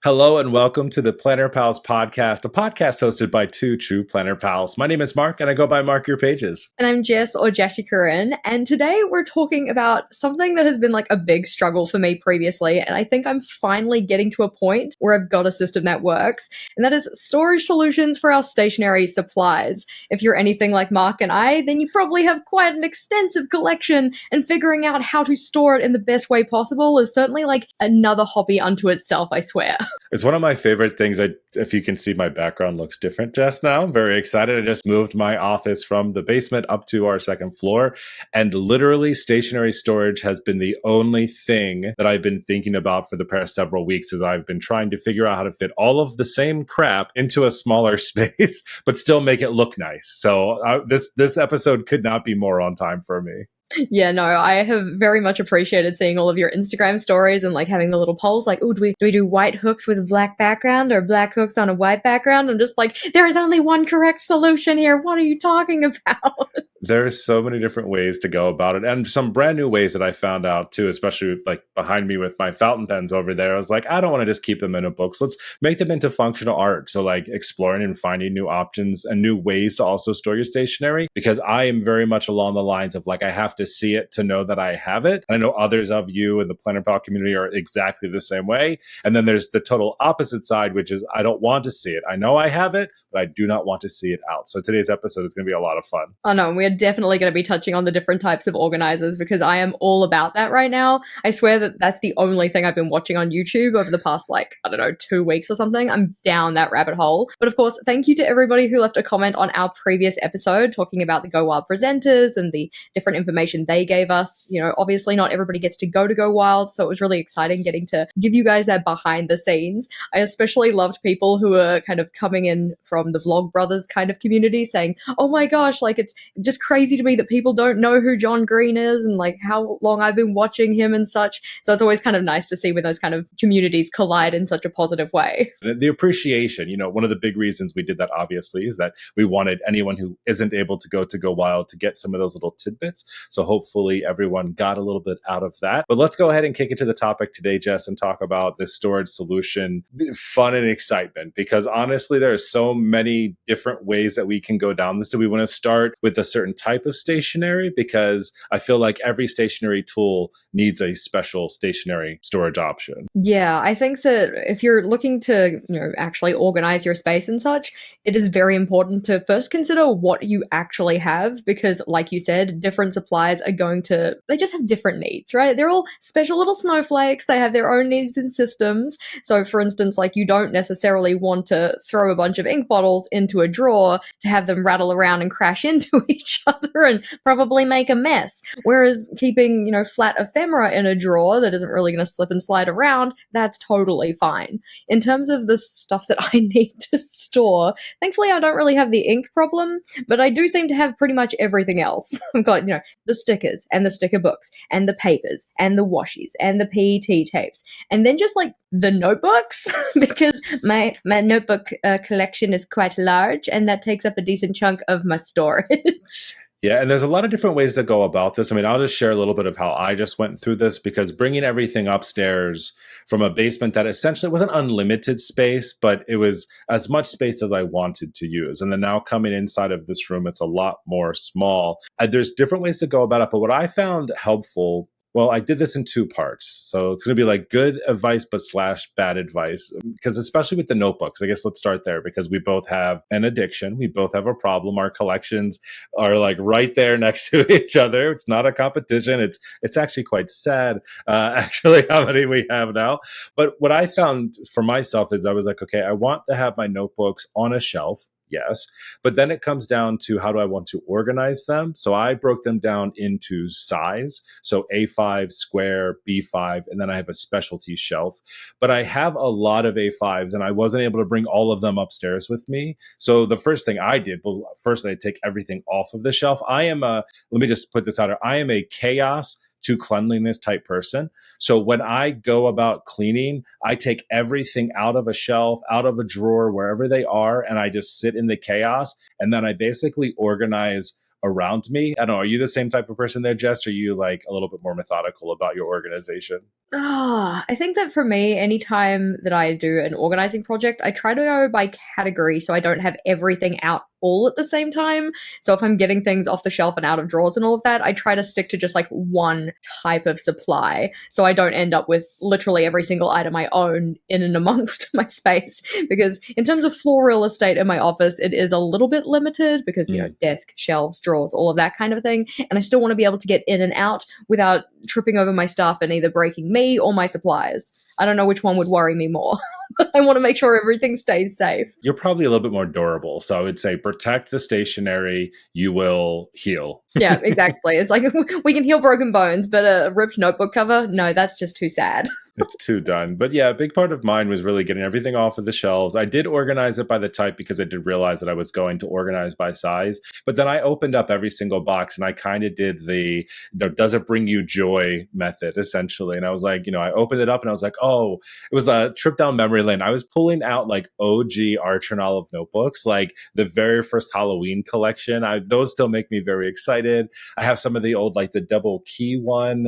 Hello and welcome to the Planner Pals podcast, a podcast hosted by two true Planner Pals. My name is Mark and I go by Mark Your Pages. And I'm Jess or Jessie Corinne. And today we're talking about something that has been like a big struggle for me previously. And I think I'm finally getting to a point where I've got a system that works. And that is storage solutions for our stationery supplies. If you're anything like Mark and I, then you probably have quite an extensive collection. And figuring out how to store it in the best way possible is certainly like another hobby unto itself, I swear. It's one of my favorite things. If you can see, my background looks different just now. I'm very excited. I just moved my office from the basement up to our second floor. And literally, stationery storage has been the only thing that I've been thinking about for the past several weeks as I've been trying to figure out how to fit all of the same crap into a smaller space, but still make it look nice. So this episode could not be more on time for me. Yeah, no, I have very much appreciated seeing all of your Instagram stories and like having the little polls like, oh, do we do white hooks with a black background or black hooks on a white background? I'm just like, there is only one correct solution here. What are you talking about? There's so many different ways to go about it, and some brand new ways that I found out too, especially like behind me with my fountain pens over there. I was like, I don't want to just keep them in a book. So let's make them into functional art. So like exploring and finding new options and new ways to also store your stationery, because I am very much along the lines of like, I have to see it to know that I have it. And I know others of you in the Planner Pal community are exactly the same way. And then there's the total opposite side, which is I don't want to see it. I know I have it, but I do not want to see it out. So today's episode is going to be a lot of fun. Oh no, we're definitely going to be touching on the different types of organizers because I am all about that right now. I swear that that's the only thing I've been watching on YouTube over the past, 2 weeks or something. I'm down that rabbit hole. But of course, thank you to everybody who left a comment on our previous episode talking about the Go Wild presenters and the different information they gave us. You know, obviously not everybody gets to Go Wild, so it was really exciting getting to give you guys that behind the scenes. I especially loved people who are kind of coming in from the Vlog Brothers kind of community saying, oh my gosh, like it's just crazy to me that people don't know who John Green is and like how long I've been watching him and such. So it's always kind of nice to see when those kind of communities collide in such a positive way. The appreciation, one of the big reasons we did that obviously is that we wanted anyone who isn't able to Go Wild to get some of those little tidbits. So hopefully everyone got a little bit out of that. But let's go ahead and kick it to the topic today, Jess, and talk about this storage solution, fun and excitement, because honestly, there are so many different ways that we can go down this. Do we want to start with a certain type of stationery? Because I feel like every stationery tool needs a special stationery storage option. Yeah, I think that if you're looking to, actually organize your space and such, it is very important to first consider what you actually have, because like you said, different supplies are they just have different needs, right? They're all special little snowflakes. They have their own needs and systems. So for instance, like you don't necessarily want to throw a bunch of ink bottles into a drawer to have them rattle around and crash into each other and probably make a mess. Whereas keeping, flat ephemera in a drawer that isn't really going to slip and slide around, that's totally fine. In terms of the stuff that I need to store, thankfully I don't really have the ink problem, but I do seem to have pretty much everything else. I've got, the stickers and the sticker books and the papers and the washies and the PET tapes, and then just like the notebooks because my notebook collection is quite large and that takes up a decent chunk of my storage. Yeah, and there's a lot of different ways to go about this. I mean, I'll just share a little bit of how I just went through this, because bringing everything upstairs from a basement that essentially was an unlimited space, but it was as much space as I wanted to use. And then now coming inside of this room, it's a lot more small. There's different ways to go about it, but what I found helpful, well, I did this in two parts. So it's going to be like good advice, but / bad advice. Because especially with the notebooks, I guess let's start there, because we both have an addiction. We both have a problem. Our collections are like right there next to each other. It's not a competition. It's actually quite sad, actually, how many we have now. But what I found for myself is I was like, okay, I want to have my notebooks on a shelf. Yes. But then it comes down to how do I want to organize them? So I broke them down into size. So A5, square, B5, and then I have a specialty shelf. But I have a lot of A5s and I wasn't able to bring all of them upstairs with me. So the first thing I did, well, first I take everything off of the shelf. Let me just put this out there. I am a chaos to cleanliness type person. So when I go about cleaning, I take everything out of a shelf, out of a drawer, wherever they are, and I just sit in the chaos. And then I basically organize around me. I don't know. Are you the same type of person there, Jess? Or are you like a little bit more methodical about your organization? I think that for me, anytime that I do an organizing project, I try to go by category so I don't have everything out all at the same time. So if I'm getting things off the shelf and out of drawers and all of that, I try to stick to just like one type of supply so I don't end up with literally every single item I own in and amongst my space. Because in terms of floor real estate in my office, it is a little bit limited because, desk, shelves, drawers, all of that kind of thing. And I still want to be able to get in and out without tripping over my stuff and either breaking me or my supplies. I don't know which one would worry me more. I want to make sure everything stays safe. You're probably a little bit more durable. So I would say protect the stationery, you will heal. Yeah, exactly. It's like we can heal broken bones, but a ripped notebook cover, no, that's just too sad. It's too done. But yeah, a big part of mine was really getting everything off of the shelves. I did organize it by the type because I did realize that I was going to organize by size. But then I opened up every single box and I kind of did the, does it bring you joy method, essentially. And I was like, I opened it up and I was like, oh, it was a trip down memory lane. I was pulling out like OG Archer and Olive notebooks, like the very first Halloween collection. Those still make me very excited. I have some of the old, like the double key one,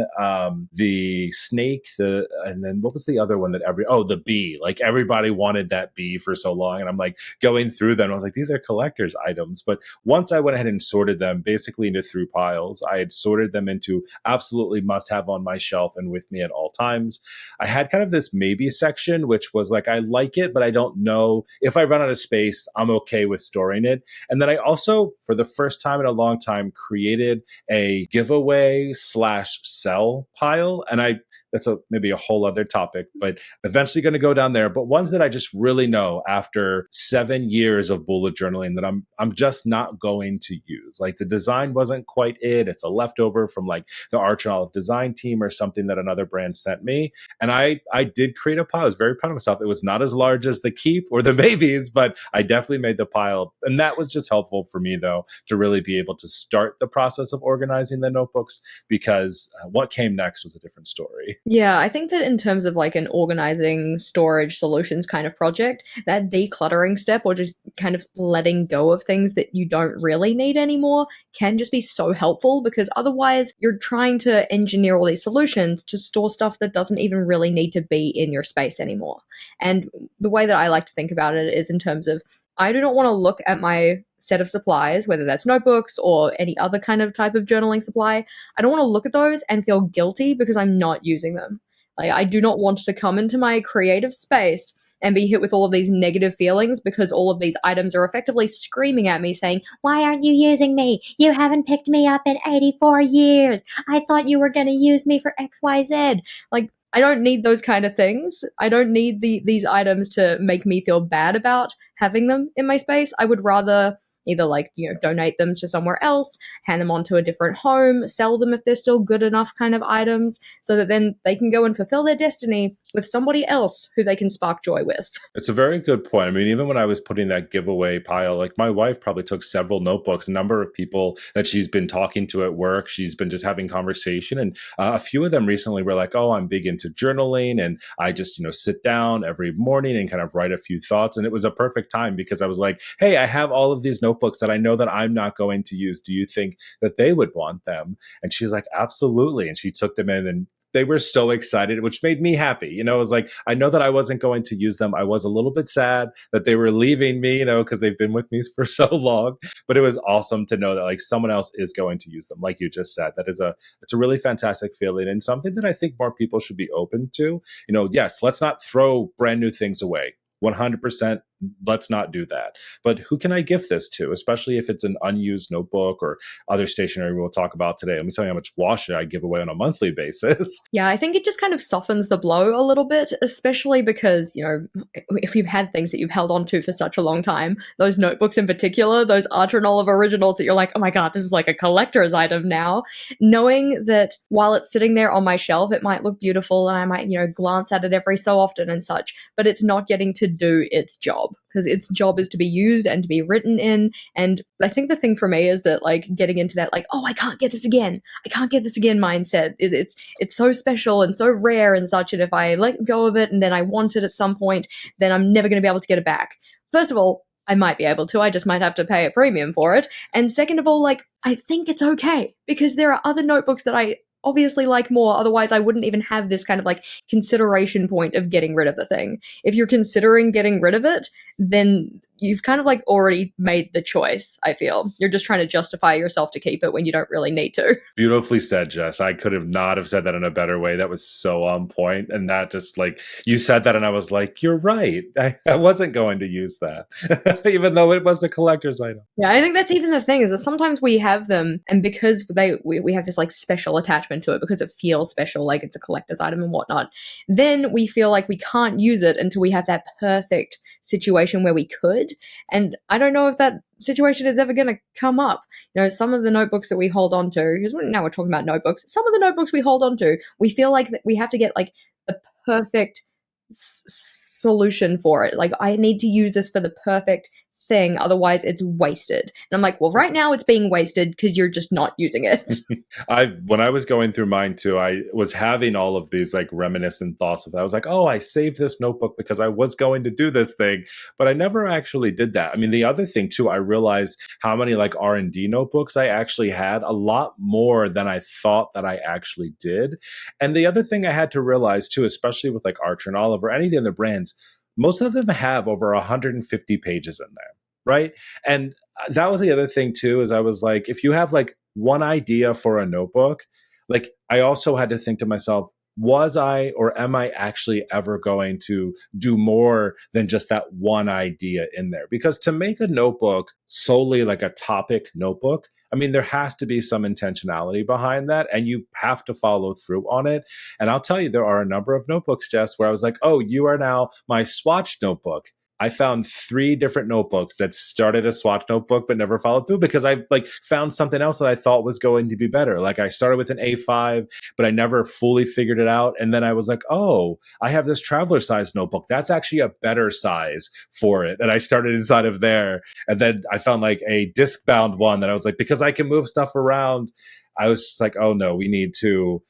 the snake, and then what was the other one that the bee, like everybody wanted that bee for so long. And I'm like going through them. I was like, these are collector's items. But once I went ahead and sorted them basically into 3 piles, I had sorted them into absolutely must have on my shelf and with me at all times. I had kind of this maybe section, which was like, I like it, but I don't know if I run out of space, I'm okay with storing it. And then I also, for the first time in a long time, created a giveaway / sell pile. And that's maybe a whole other topic, but eventually going to go down there. But ones that I just really know after 7 years of bullet journaling that I'm just not going to use. Like the design wasn't quite it. It's a leftover from like the Arch and Olive design team or something that another brand sent me. And I did create a pile. I was very proud of myself. It was not as large as the Keep or the Babies, but I definitely made the pile. And that was just helpful for me, though, to really be able to start the process of organizing the notebooks, because what came next was a different story. Yeah, I think that in terms of like an organizing storage solutions kind of project, that decluttering step or just kind of letting go of things that you don't really need anymore can just be so helpful, because otherwise you're trying to engineer all these solutions to store stuff that doesn't even really need to be in your space anymore. And the way that I like to think about it is in terms of, I do not want to look at my set of supplies, whether that's notebooks or any other kind of type of journaling supply. I don't want to look at those and feel guilty because I'm not using them. Like, I do not want to come into my creative space and be hit with all of these negative feelings because all of these items are effectively screaming at me saying, why aren't you using me? You haven't picked me up in 84 years. I thought you were going to use me for XYZ. Like, I don't need those kind of things. I don't need these items to make me feel bad about having them in my space. I would rather either donate them to somewhere else, hand them on to a different home, sell them if they're still good enough kind of items, so that then they can go and fulfill their destiny with somebody else who they can spark joy with. It's a very good point. I mean, even when I was putting that giveaway pile, like my wife probably took several notebooks, a number of people that she's been talking to at work, she's been just having conversation. And a few of them recently were like, oh, I'm big into journaling. And I just, sit down every morning and kind of write a few thoughts. And it was a perfect time because I was like, hey, I have all of these notebooks that I know that I'm not going to use. Do you think that they would want them? And she's like, absolutely. And she took them in and they were so excited, which made me happy. It was like, I know that I wasn't going to use them. I was a little bit sad that they were leaving me, because they've been with me for so long, but it was awesome to know that like someone else is going to use them. Like you just said, it's a really fantastic feeling and something that I think more people should be open to. Yes, let's not throw brand new things away. 100%, let's not do that. But who can I gift this to, especially if it's an unused notebook or other stationery we'll talk about today? Let me tell you how much Washi I give away on a monthly basis. Yeah, I think it just kind of softens the blow a little bit, especially because, if you've had things that you've held on to for such a long time, those notebooks in particular, those Archer and Olive originals that you're like, oh my God, this is like a collector's item now. Knowing that while it's sitting there on my shelf, it might look beautiful and I might, glance at it every so often and such, but it's not getting to do its job, because its job is to be used and to be written in. And I think the thing for me is that like getting into that like, oh, I can't get this again mindset. It's so special and so rare and such, and if I let go of it and then I want it at some point, then I'm never going to be able to get it back. First of all, I might be able to. I just might have to pay a premium for it. And second of all, like, I think it's okay because there are other notebooks that I obviously like more. Otherwise, I wouldn't even have this kind of like consideration point of getting rid of the thing. If you're considering getting rid of it, then you've kind of like already made the choice, I feel. You're just trying to justify yourself to keep it when you don't really need to. Beautifully said, Jess. I could have not have said that in a better way. That was so on point. And that just like, you said that and I was like, you're right. I wasn't going to use that, even though it was a collector's item. Yeah, I think that's even the thing is that sometimes we have them, and because we have this like special attachment to it because it feels special, like it's a collector's item and whatnot, then we feel like we can't use it until we have that perfect situation where we could. And I don't know if that situation is ever going to come up. You know, some of the notebooks that we hold on to, because now we're talking about notebooks, some of the notebooks we hold on to, we feel like that we have to get like the perfect solution for it. Like, I need to use this for the perfect thing, otherwise it's wasted. And I'm like, well, right now it's being wasted because you're just not using it. When I was going through mine too, I was having all of these like reminiscent thoughts of that. I was like, oh, I saved this notebook because I was going to do this thing, but I never actually did that. I mean, the other thing too, I realized how many like R&D notebooks I actually had, a lot more than I thought that I actually did. And the other thing I had to realize too, especially with like Archer and Olive or any of the other brands, most of them have over 150 pages in there, right? And that was the other thing too, is I was like, if you have like one idea for a notebook, like I also had to think to myself, was I or am I actually ever going to do more than just that one idea in there? Because to make a notebook solely like a topic notebook, I mean, there has to be some intentionality behind that, and you have to follow through on it. And I'll tell you, there are a number of notebooks, Jess, where I was like, oh, you are now my Swatch notebook. I found 3 different notebooks that started a Swatch notebook but never followed through because I like found something else that I thought was going to be better. Like I started with an A5, but I never fully figured it out. And then I was like, oh, I have this traveler size notebook. That's actually a better size for it. And I started inside of there. And then I found like a disc bound one that I was like, because I can move stuff around, I was just like, oh no, we need to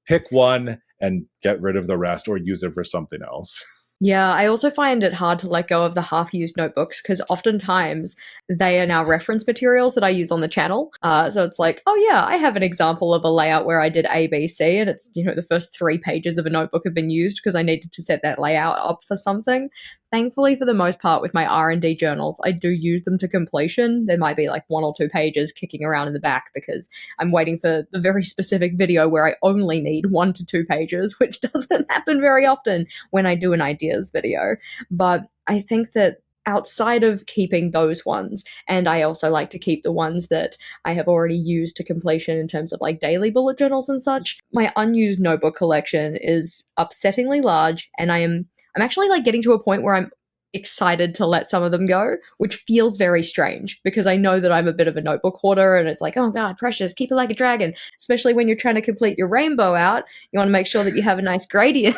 pick one and get rid of the rest or use it for something else. Yeah, I also find it hard to let go of the half-used notebooks because oftentimes they are now reference materials that I use on the channel. So it's like, oh yeah, I have an example of a layout where I did A, B, C, and it's, you know, the first 3 pages of a notebook have been used because I needed to set that layout up for something. Thankfully, for the most part, with my R&D journals, I do use them to completion. There might be like 1 or 2 pages kicking around in the back because I'm waiting for the very specific video where I only need 1 to 2 pages, which doesn't happen very often when I do an ideas video. But I think that outside of keeping those ones, and I also like to keep the ones that I have already used to completion in terms of like daily bullet journals and such, my unused notebook collection is upsettingly large, and I'm actually like getting to a point where I'm excited to let some of them go, which feels very strange because I know that I'm a bit of a notebook hoarder and it's like, oh God, precious, keep it like a dragon. Especially when you're trying to complete your rainbow out, you want to make sure that you have a nice gradient.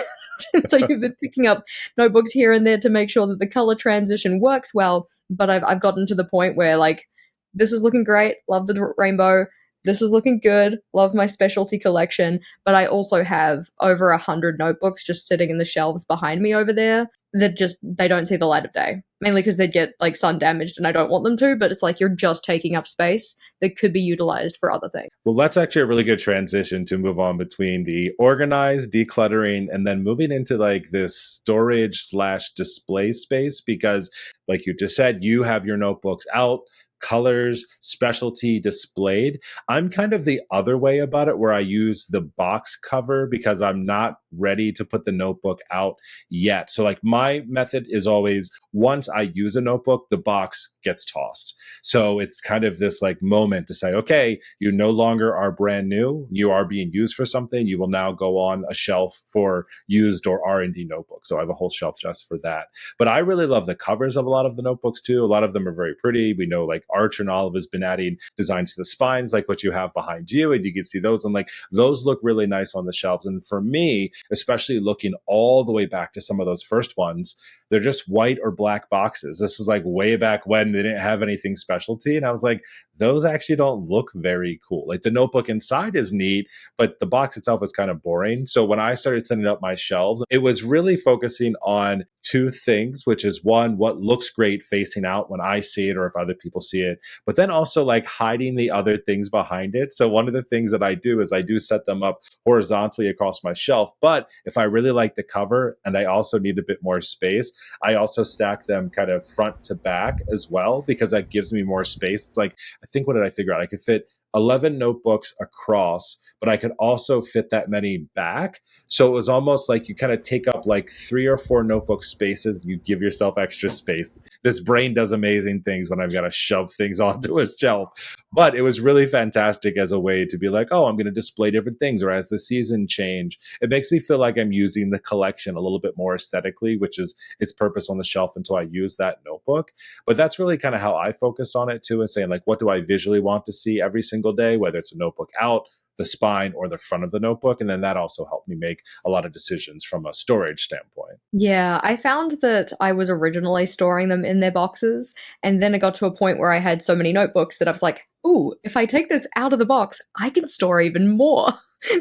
So you've been picking up notebooks here and there to make sure that the color transition works well. But I've gotten to the point where like, this is looking great, love the rainbow. This is looking good, love my specialty collection. But I also have over 100 notebooks just sitting in the shelves behind me over there that just, they don't see the light of day. Mainly because they get like sun damaged and I don't want them to, but it's like you're just taking up space that could be utilized for other things. Well, that's actually a really good transition to move on between the organized, decluttering, and then moving into like this storage/display space, because like you just said, you have your notebooks out, colors, specialty displayed. I'm kind of the other way about it, where I use the box cover because I'm not ready to put the notebook out yet. So like my method is always, once I use a notebook, the box gets tossed. So it's kind of this like moment to say, okay, you no longer are brand new. You are being used for something. You will now go on a shelf for used or R&D notebooks. So I have a whole shelf just for that. But I really love the covers of a lot of the notebooks too. A lot of them are very pretty. We know like Archer and Olive has been adding designs to the spines, like what you have behind you, and you can see those, and like those look really nice on the shelves. And for me, especially looking all the way back to some of those first ones, they're just white or black boxes. This is like way back when they didn't have anything specialty. And I was like, those actually don't look very cool. Like the notebook inside is neat, but the box itself is kind of boring. So when I started setting up my shelves, it was really focusing on two things, which is one, what looks great facing out when I see it or if other people see it, but then also like hiding the other things behind it. So one of the things that I do is I do set them up horizontally across my shelf. But if I really like the cover and I also need a bit more space, I also stack them kind of front to back as well, because that gives me more space. It's like, I think, what did I figure out? I could fit 11 notebooks across, but I could also fit that many back. So it was almost like you kind of take up like 3 or 4 notebook spaces. You give yourself extra space. This brain does amazing things when I've got to shove things onto a shelf. But it was really fantastic as a way to be like, oh, I'm going to display different things. Or as the season change, it makes me feel like I'm using the collection a little bit more aesthetically, which is its purpose on the shelf until I use that notebook. But that's really kind of how I focused on it too, and saying like, what do I visually want to see every single day, whether it's a notebook out, the spine, or the front of the notebook. And then that also helped me make a lot of decisions from a storage standpoint. Yeah, I found that I was originally storing them in their boxes, and then it got to a point where I had so many notebooks that I was like, ooh, if I take this out of the box, I can store even more.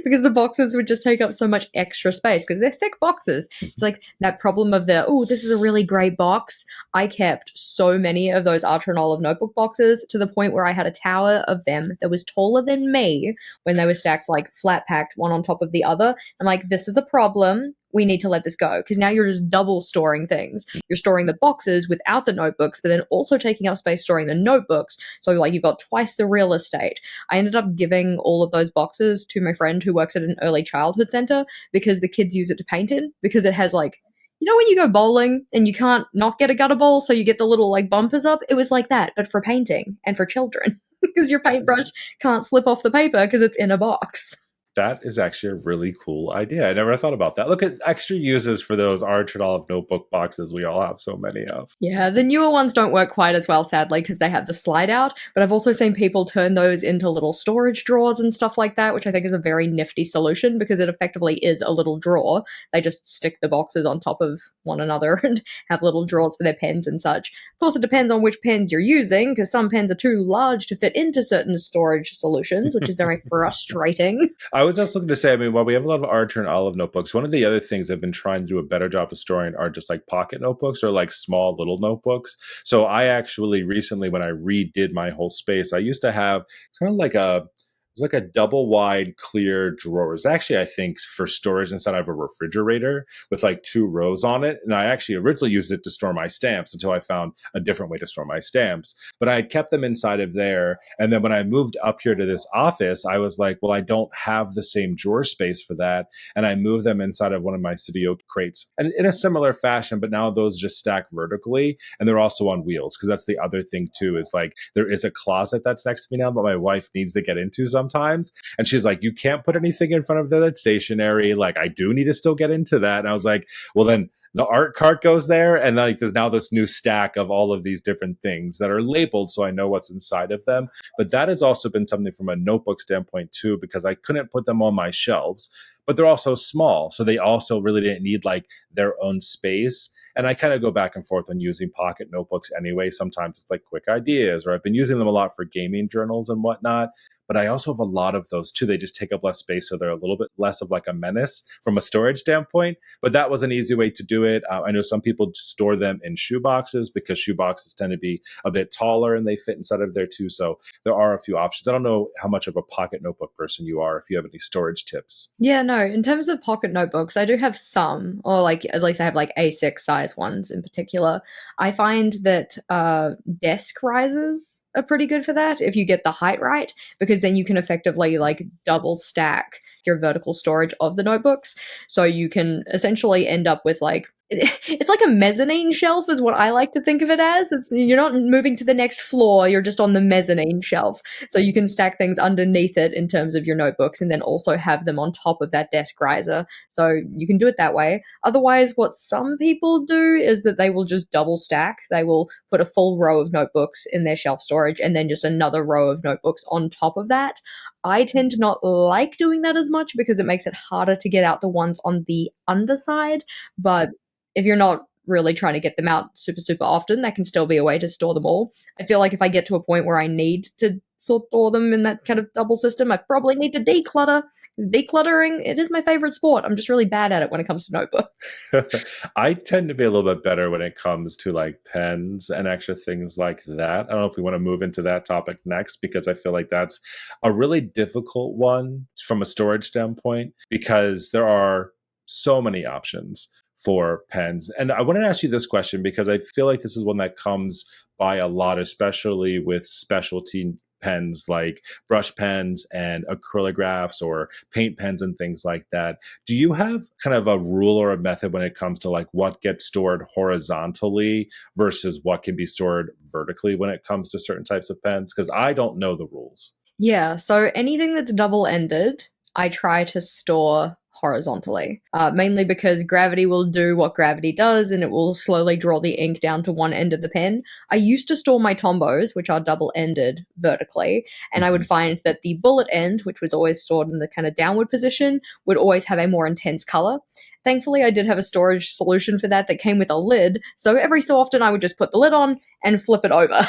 Because the boxes would just take up so much extra space because they're thick boxes. It's like that problem of oh, this is a really great box. I kept so many of those Archer and Olive notebook boxes to the point where I had a tower of them that was taller than me when they were stacked like flat packed one on top of the other. I'm like, this is a problem. We need to let this go, because now you're just double storing things. You're storing the boxes without the notebooks, but then also taking up space storing the notebooks. So like you've got twice the real estate. I ended up giving all of those boxes to my friend who works at an early childhood center because the kids use it to paint in, because it has like, you know when you go bowling and you can't not get a gutter bowl, so you get the little like bumpers up? It was like that, but for painting and for children, because your paintbrush can't slip off the paper because it's in a box. That is actually a really cool idea. I never thought about that. Look at extra uses for those Arch and Olive notebook boxes we all have so many of. Yeah, the newer ones don't work quite as well, sadly, because they have the slide out. But I've also seen people turn those into little storage drawers and stuff like that, which I think is a very nifty solution because it effectively is a little drawer. They just stick the boxes on top of one another and have little drawers for their pens and such. Of course, it depends on which pens you're using, because some pens are too large to fit into certain storage solutions, which is very frustrating. I was also going to say, I mean, while we have a lot of Archer and Olive notebooks, one of the other things I've been trying to do a better job of storing are just like pocket notebooks or like small little notebooks. So I actually recently, when I redid my whole space, I used to have kind of like it was like a double wide clear drawers. Actually, I think for storage inside of a refrigerator with like 2 rows on it. And I actually originally used it to store my stamps until I found a different way to store my stamps. But I had kept them inside of there. And then when I moved up here to this office, I was like, well, I don't have the same drawer space for that. And I moved them inside of one of my studio crates. And in a similar fashion, but now those just stack vertically and they're also on wheels. Because that's the other thing too, is like there is a closet that's next to me now that my wife needs to get into sometimes. And she's like, you can't put anything in front of that stationery. Like, I do need to still get into that. And I was like, well, then the art cart goes there. And like, there's now this new stack of all of these different things that are labeled. So I know what's inside of them. But that has also been something from a notebook standpoint too, because I couldn't put them on my shelves, but they're also small. So they also really didn't need like their own space. And I kind of go back and forth on using pocket notebooks anyway. Sometimes it's like quick ideas, or I've been using them a lot for gaming journals and whatnot. But I also have a lot of those too. They just take up less space, so they're a little bit less of like a menace from a storage standpoint. But that was an easy way to do it. I know some people store them in shoe boxes because shoe boxes tend to be a bit taller and they fit inside of there too. So there are a few options. I don't know how much of a pocket notebook person you are, if you have any storage tips. Yeah, no, in terms of pocket notebooks, I do have some, or like at least I have like A6 size ones in particular. I find that desk risers are pretty good for that if you get the height right, because then you can effectively like double stack your vertical storage of the notebooks. So you can essentially end up with like, it's like a mezzanine shelf is what I like to think of it as. You're not moving to the next floor, you're just on the mezzanine shelf. So you can stack things underneath it in terms of your notebooks and then also have them on top of that desk riser. So you can do it that way. Otherwise, what some people do is that they will just double stack. They will put a full row of notebooks in their shelf storage and then just another row of notebooks on top of that. I tend to not like doing that as much because it makes it harder to get out the ones on the underside. But if you're not really trying to get them out super, super often, that can still be a way to store them all. I feel like if I get to a point where I need to store them in that kind of double system, I probably need to declutter Decluttering, it is my favorite sport. I'm just really bad at it when it comes to notebooks. I tend to be a little bit better when it comes to like pens and extra things like that. I don't know if we want to move into that topic next because I feel like that's a really difficult one from a storage standpoint because there are so many options for pens. And I wanted to ask you this question because I feel like this is one that comes by a lot, especially with specialty pens like brush pens and acrylographs or paint pens and things like that. Do you have kind of a rule or a method when it comes to like what gets stored horizontally versus what can be stored vertically when it comes to certain types of pens? Because I don't know the rules. Yeah, so anything that's double-ended, I try to store horizontally, mainly because gravity will do what gravity does and it will slowly draw the ink down to one end of the pen. I used to store my Tombos, which are double-ended, vertically, and I would Mhm. find that the bullet end, which was always stored in the kind of downward position, would always have a more intense color. Thankfully, I did have a storage solution for that that came with a lid, so every so often I would just put the lid on and flip it over.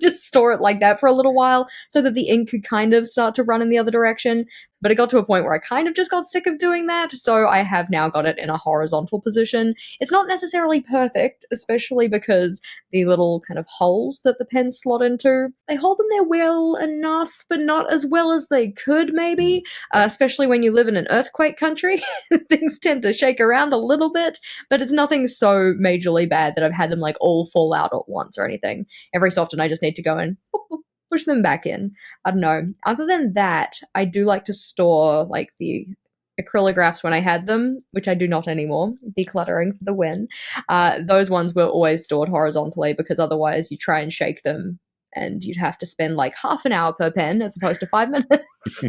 Just store it like that for a little while so that the ink could kind of start to run in the other direction. But it got to a point where I kind of just got sick of doing that, so I have now got it in a horizontal position. It's not necessarily perfect, especially because the little kind of holes that the pens slot into, they hold them there well enough, but not as well as they could maybe, especially when you live in an earthquake country. Things tend to shake around a little bit, but it's nothing so majorly bad that I've had them like all fall out at once or anything. Every so often I just need to go and push them back in. I don't know. Other than that, I do like to store like the acrylographs when I had them, which I do not anymore. Decluttering for the win. Those ones were always stored horizontally because otherwise you try and shake them and you'd have to spend like half an hour per pen as opposed to 5 minutes.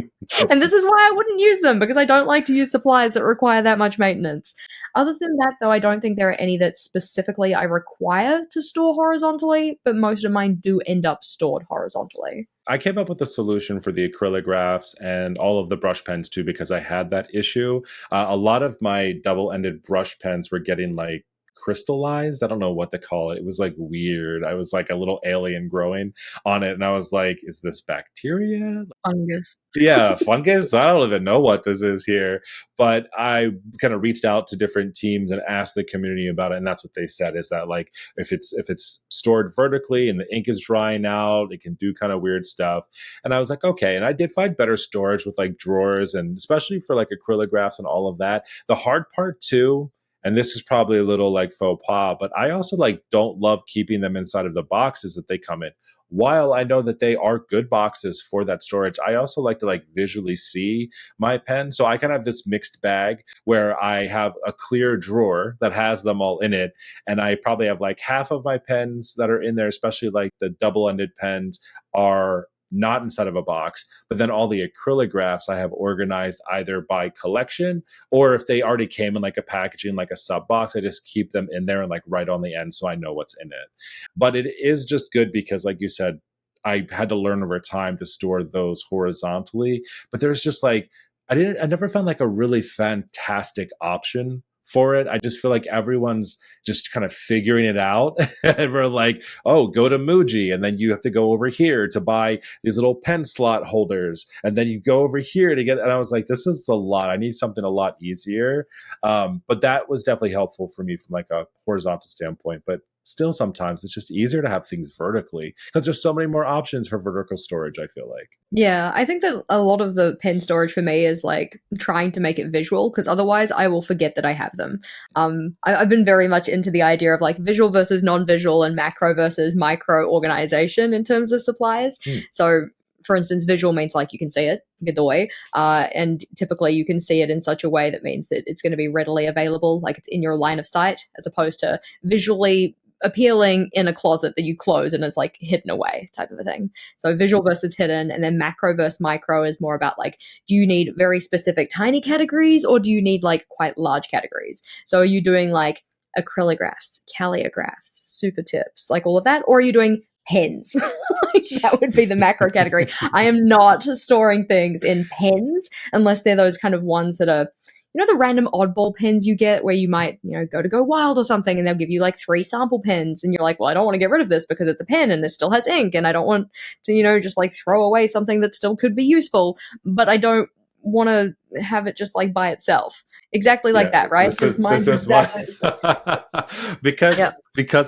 And this is why I wouldn't use them because I don't like to use supplies that require that much maintenance. Other than that, though, I don't think there are any that specifically I require to store horizontally, but most of mine do end up stored horizontally. I came up with a solution for the acrylographs and all of the brush pens too because I had that issue. A lot of my double-ended brush pens were getting like crystallized. I don't know what to call it. It was like weird. I was like a little alien growing on it, and I was like, "Is this bacteria? Fungus. Yeah, fungus? I don't even know what this is here." But I kind of reached out to different teams and asked the community about it, and that's what they said is that like if it's stored vertically and the ink is drying out, it can do kind of weird stuff. And I was like, okay. And I did find better storage with like drawers and especially for like acrylographs and all of that. The hard part too, and this is probably a little like faux pas, but I also like don't love keeping them inside of the boxes that they come in. While I know that they are good boxes for that storage, I also like to like visually see my pen. So I kind of have this mixed bag where I have a clear drawer that has them all in it. And I probably have like half of my pens that are in there, especially like the double-ended pens are not inside of a box, but then all the acrylographs I have organized either by collection or if they already came in like a packaging, like a sub box, I just keep them in there and like right on the end so I know what's in it. But it is just good because, like you said, I had to learn over time to store those horizontally. But there's just like, I never found like a really fantastic option for it. I just feel like everyone's just kind of figuring it out. And we're like, oh, go to Muji. And then you have to go over here to buy these little pen slot holders. And then you go over here to get, and I was like, this is a lot. I need something a lot easier. But that was definitely helpful for me from like a horizontal standpoint. But still sometimes it's just easier to have things vertically because there's so many more options for vertical storage, I feel like. Yeah, I think that a lot of the pen storage for me is like trying to make it visual because otherwise I will forget that I have them. I've been very much into the idea of like visual versus non-visual and macro versus micro organization in terms of supplies. Hmm. So, for instance, visual means like you can see it, Godoy, and typically you can see it in such a way that means that it's going to be readily available, like it's in your line of sight, as opposed to visually appealing in a closet that you close and is like hidden away type of a thing. So visual versus hidden, and then macro versus micro is more about like, do you need very specific tiny categories or do you need like quite large categories? So are you doing like acrylographs, calligraphs, super tips, like all of that, or are you doing pens? Like, that would be the macro category. I am not storing things in pens unless they're those kind of ones that are, you know, the random oddball pens you get where you might, you know, go wild or something and they'll give you like 3 sample pens and you're like, well, I don't want to get rid of this because it's a pen and this still has ink and I don't want to, you know, just like throw away something that still could be useful, but I don't want to have it just like by itself. Exactly like Yeah, that, right? Because this mine's is why exactly the same. because Yep.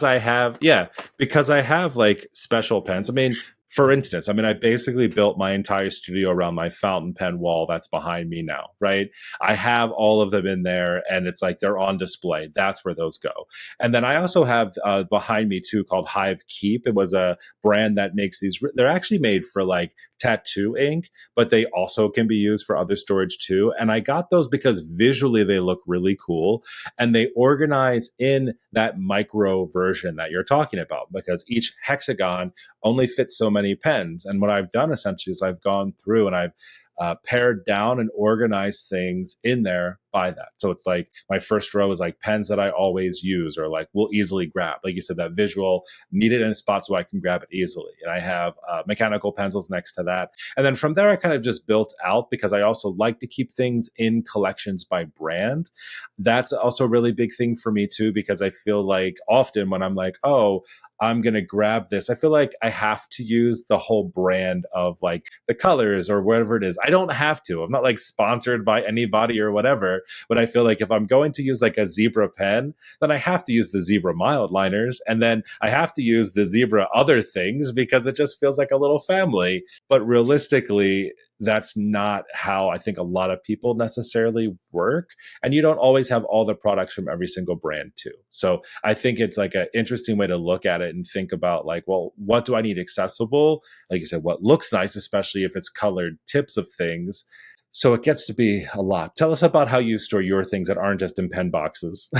I have, yeah, because I have like special pens. I mean, for instance, I mean, I basically built my entire studio around my fountain pen wall that's behind me now, right? I have all of them in there, and it's like they're on display. That's where those go. And then I also have behind me too, called Hive Keep. It was a brand that makes these. They're actually made for like tattoo ink, but they also can be used for other storage too. And I got those because visually they look really cool, and they organize in that micro version that you're talking about, because each hexagon only fits so many pens. And what I've done essentially is I've gone through and I've pared down and organized things in there by that. So it's like my first row is like pens that I always use or like will easily grab. Like you said, that visual, need it in a spot so I can grab it easily. And I have mechanical pencils next to that. And then from there, I kind of just built out, because I also like to keep things in collections by brand. That's also a really big thing for me too, because I feel like often when I'm like, oh, I'm going to grab this, I feel like I have to use the whole brand of like the colors or whatever it is. I don't have to. I'm not like sponsored by anybody or whatever, but I feel like if I'm going to use like a zebra pen, then I have to use the zebra mild liners, and then I have to use the zebra other things, because it just feels like a little family. But realistically, that's not how I think a lot of people necessarily work. And you don't always have all the products from every single brand too. So I think it's like an interesting way to look at it and think about like, well, what do I need accessible? Like you said, what looks nice, especially if it's colored tips of things. So it gets to be a lot. Tell us about how you store your things that aren't just in pen boxes.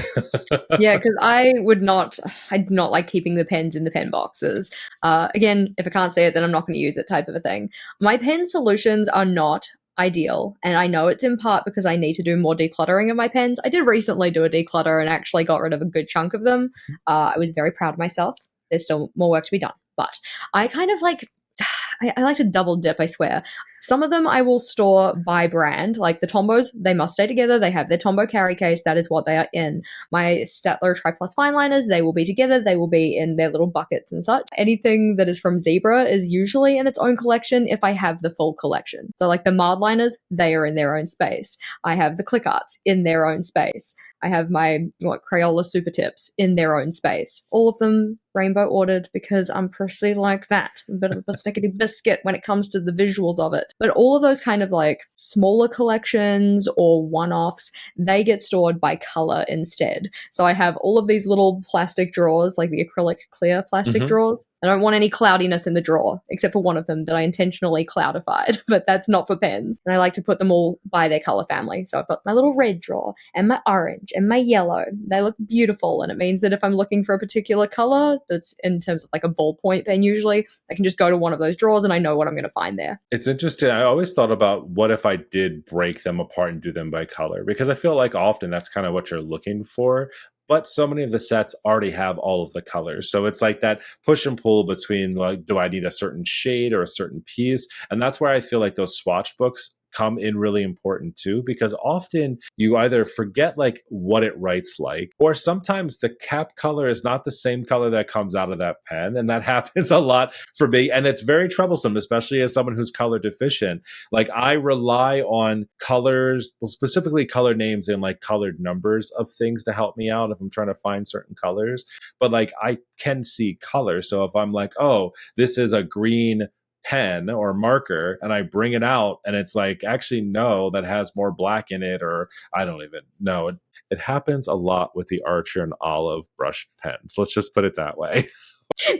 Yeah, because I do not like keeping the pens in the pen boxes. Again, if I can't say it, then I'm not going to use it type of a thing. My pen solutions are not ideal, and I know it's in part because I need to do more decluttering of my pens. I did recently do a declutter and actually got rid of a good chunk of them. I was very proud of myself. There's still more work to be done, but I kind of like I like to double dip, I swear. Some of them I will store by brand, like the Tombos, they must stay together. They have their Tombow carry case, that is what they are in. My Statler Tri Plus fine liners, they will be together, they will be in their little buckets and such. Anything that is from Zebra is usually in its own collection if I have the full collection. So like the mild liners, they are in their own space. I have the click arts in their own space. I have my Crayola Super Tips in their own space. All of them rainbow ordered because I'm pretty like that. A bit of a stickety biscuit when it comes to the visuals of it. But all of those kind of like smaller collections or one-offs, they get stored by color instead. So I have all of these little plastic drawers, like the acrylic clear plastic drawers. I don't want any cloudiness in the drawer, except for one of them that I intentionally cloudified, but that's not for pens. And I like to put them all by their color family. So I've got my little red drawer and my orange and my yellow. They look beautiful, and it means that if I'm looking for a particular color that's in terms of like a ballpoint pen usually, I can just go to one of those drawers and I know what I'm going to find there. It's interesting. I always thought about what if I did break them apart and do them by color, because I feel like often that's kind of what you're looking for. But so many of the sets already have all of the colors. So it's like that push and pull between like, do I need a certain shade or a certain piece? And that's where I feel like those swatch books come in really important too, because often you either forget like what it writes like, or sometimes the cap color is not the same color that comes out of that pen. And that happens a lot for me. And it's very troublesome, especially as someone who's color deficient. Like I rely on colors, well, specifically color names and like colored numbers of things to help me out if I'm trying to find certain colors. But like I can see color. So if I'm like, oh, this is a green pen or marker, and I bring it out and it's like, actually no, that has more black in it, or I don't even know. It happens a lot with the Archer and Olive brush pens, let's just put it that way.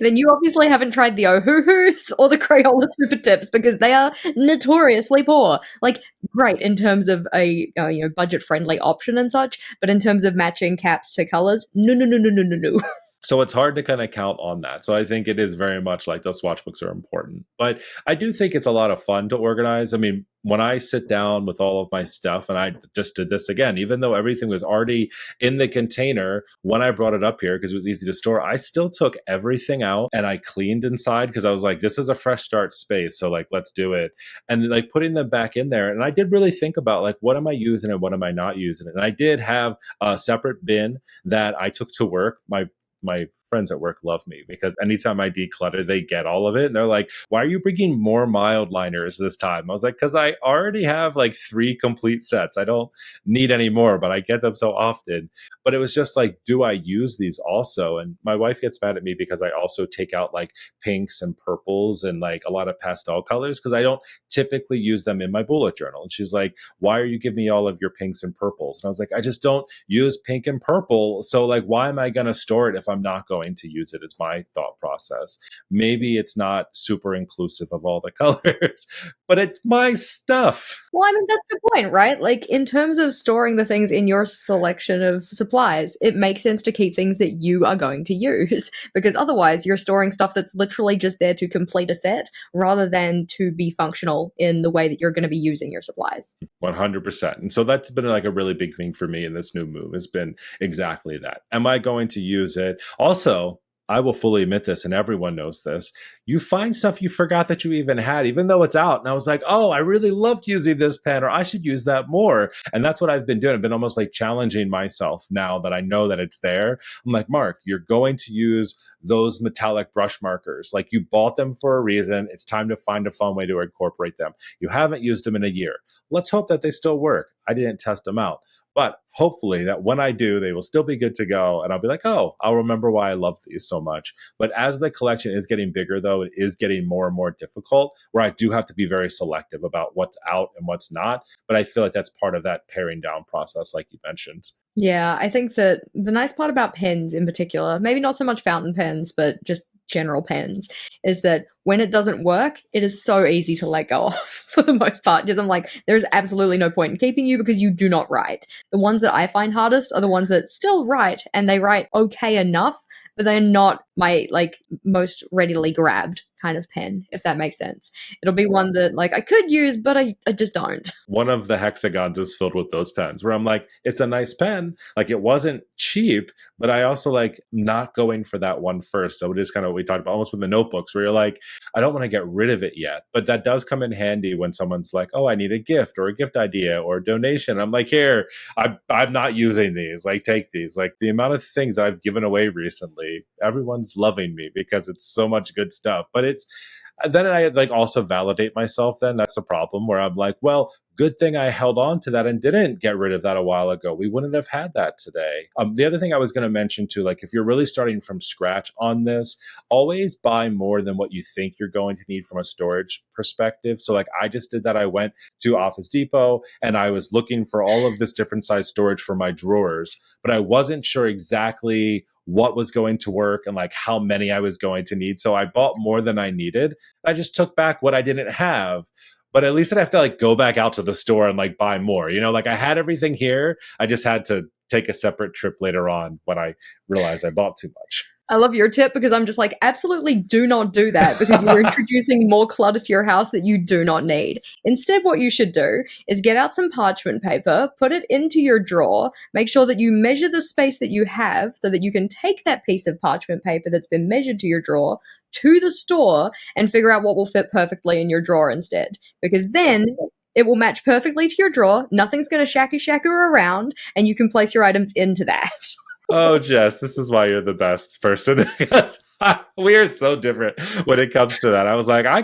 Then you obviously haven't tried the Ohuhus or the Crayola Super Tips, because they are notoriously poor. Like, great in terms of a budget friendly option and such, but in terms of matching caps to colors, no, no, no, no, no, no, no. So it's hard to kind of count on that. So I think it is very much like those swatch books are important. But I do think it's a lot of fun to organize. I mean, when I sit down with all of my stuff, and I just did this again, even though everything was already in the container when I brought it up here because it was easy to store, I still took everything out and I cleaned inside because I was like, this is a fresh start space. So like, let's do it. And like putting them back in there. And I did really think about like, what am I using and what am I not using? And I did have a separate bin that I took to work. My my friends at work love me because anytime I declutter, they get all of it. And they're like, why are you bringing more mild liners this time? I was like, because I already have like 3 complete sets. I don't need any more, but I get them so often. But it was just like, do I use these also? And my wife gets mad at me because I also take out like pinks and purples and like a lot of pastel colors because I don't typically use them in my bullet journal. And she's like, why are you giving me all of your pinks and purples? And I was like, I just don't use pink and purple. So like, why am I going to store it if I'm not going to use it, is my thought process. Maybe it's not super inclusive of all the colors, but it's my stuff. Well, I mean, that's the point, right? Like, in terms of storing the things in your selection of supplies, it makes sense to keep things that you are going to use because otherwise you're storing stuff that's literally just there to complete a set rather than to be functional in the way that you're going to be using your supplies. 100%. And so that's been like a really big thing for me in this new move, has been exactly that. Am I going to use it? Also, I will fully admit this, and everyone knows this. You find stuff you forgot that you even had, even though it's out. And I was like, oh, I really loved using this pen, or I should use that more. And that's what I've been doing. I've been almost like challenging myself now that I know that it's there. I'm like, Mark, you're going to use those metallic brush markers. Like, you bought them for a reason. It's time to find a fun way to incorporate them. You haven't used them in a year. Let's hope that they still work. I didn't test them out. But hopefully that when I do, they will still be good to go. And I'll be like, oh, I'll remember why I love these so much. But as the collection is getting bigger, though, it is getting more and more difficult, where I do have to be very selective about what's out and what's not. But I feel like that's part of that paring down process, like you mentioned. Yeah, I think that the nice part about pens in particular, maybe not so much fountain pens, but just general pens, is that when it doesn't work, it is so easy to let go of for the most part. Because I'm like, there's absolutely no point in keeping you because you do not write. The ones that I find hardest are the ones that still write and they write okay enough, but they're not my like most readily grabbed kind of pen, if that makes sense. It'll be one that like I could use, but I just don't. One of the hexagons is filled with those pens where I'm like, it's a nice pen. Like, it wasn't cheap, but I also like not going for that one first. So it is kind of what we talked about almost with the notebooks where you're like, I don't want to get rid of it yet. But that does come in handy when someone's like, oh, I need a gift or a gift idea or a donation. I'm like, here, I'm not using these. Like, take these. Like, the amount of things I've given away recently, everyone's loving me because it's so much good stuff. But it's then I like also validate myself. Then that's the problem where I'm like, well, good thing I held on to that and didn't get rid of that a while ago. We wouldn't have had that today. The other thing I was going to mention too, like if you're really starting from scratch on this, always buy more than what you think you're going to need from a storage perspective. So like I just did that. I went to Office Depot and I was looking for all of this different size storage for my drawers, but I wasn't sure exactly what was going to work and like how many I was going to need. So I bought more than I needed. I just took back what I didn't have. But at least I have to like go back out to the store and like buy more. You know, like I had everything here. I just had to take a separate trip later on when I realized I bought too much. I love your tip because I'm just like, absolutely do not do that because you're introducing more clutter to your house that you do not need. Instead, what you should do is get out some parchment paper, put it into your drawer, make sure that you measure the space that you have so that you can take that piece of parchment paper that's been measured to your drawer to the store and figure out what will fit perfectly in your drawer instead. Because then it will match perfectly to your drawer, nothing's going to shaku around, and you can place your items into that. Oh, Jess, this is why you're the best person. Because we are so different when it comes to that. I was like, I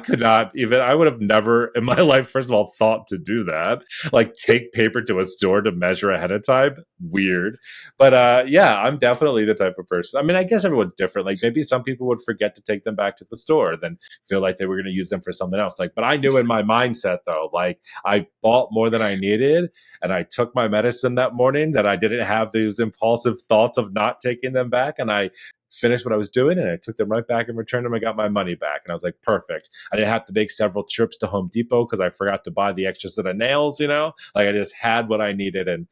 would have never in my life, first of all, thought to do that. Like take paper to a store to measure ahead of time. Weird. But yeah, I'm definitely the type of person. I mean, I guess everyone's different. Like maybe some people would forget to take them back to the store, then feel like they were going to use them for something else. Like, but I knew in my mindset though, like I bought more than I needed and I took my medicine that morning that I didn't have these impulsive thoughts of not taking them back. And I finished what I was doing and I took them right back and returned them. I got my money back. And I was like, perfect. I didn't have to make several trips to Home Depot because I forgot to buy the extra set of nails, you know, like I just had what I needed and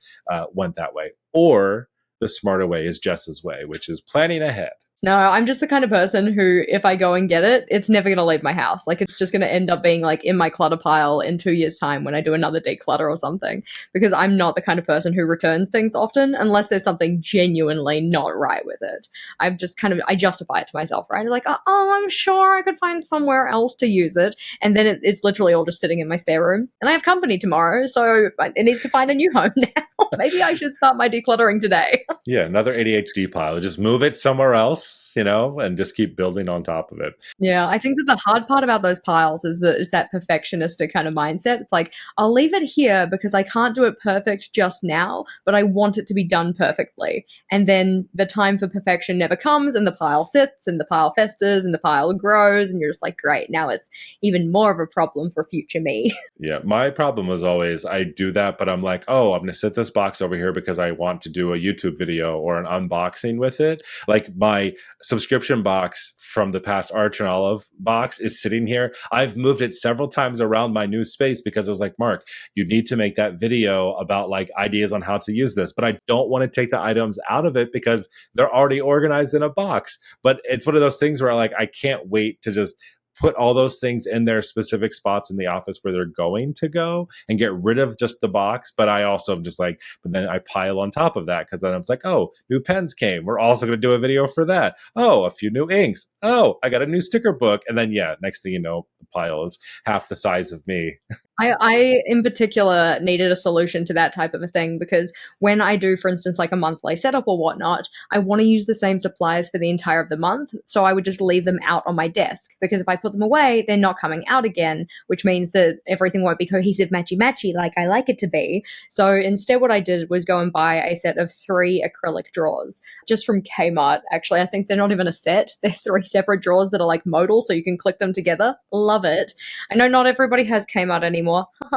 went that way. Or the smarter way is Jess's way, which is planning ahead. No, I'm just the kind of person who, if I go and get it, it's never going to leave my house. Like, it's just going to end up being, like, in my clutter pile in 2 years' time when I do another declutter or something. Because I'm not the kind of person who returns things often unless there's something genuinely not right with it. I'm just kind of, I justify it to myself, right? Like, oh, I'm sure I could find somewhere else to use it. And then it's literally all just sitting in my spare room. And I have company tomorrow, so it needs to find a new home now. Maybe I should start my decluttering today. Yeah, another ADHD pile. Just move it somewhere else, and just keep building on top of it. Yeah, I think that the hard part about those piles is that perfectionistic kind of mindset. It's like, I'll leave it here because I can't do it perfect just now, but I want it to be done perfectly. And then the time for perfection never comes, and the pile sits, and the pile festers, and the pile grows, and you're just like, great, now it's even more of a problem for future me. Yeah, my problem was always I do that, but I'm like, oh, I'm going to set this box over here because I want to do a YouTube video or an unboxing with it. Like my subscription box from the past Arch and Olive box is sitting here. I've moved it several times around my new space because I was like, Mark, you need to make that video about like ideas on how to use this, but I don't want to take the items out of it because they're already organized in a box. But it's one of those things where like I can't wait to just put all those things in their specific spots in the office where they're going to go and get rid of just the box. But I also just like, but then I pile on top of that because then I'm like, oh, new pens came. We're also going to do a video for that. Oh, a few new inks. Oh, I got a new sticker book. And then, yeah, next thing you know, the pile is half the size of me. I, in particular, needed a solution to that type of a thing because when I do, for instance, like a monthly setup or whatnot, I want to use the same supplies for the entire of the month. So I would just leave them out on my desk because if I put them away, they're not coming out again, which means that everything won't be cohesive, matchy-matchy like I like it to be. So instead, what I did was go and buy a set of 3 acrylic drawers just from Kmart. Actually, I think they're not even a set. They're 3 separate drawers that are like modal, so you can click them together. Love it. I know not everybody has Kmart anymore.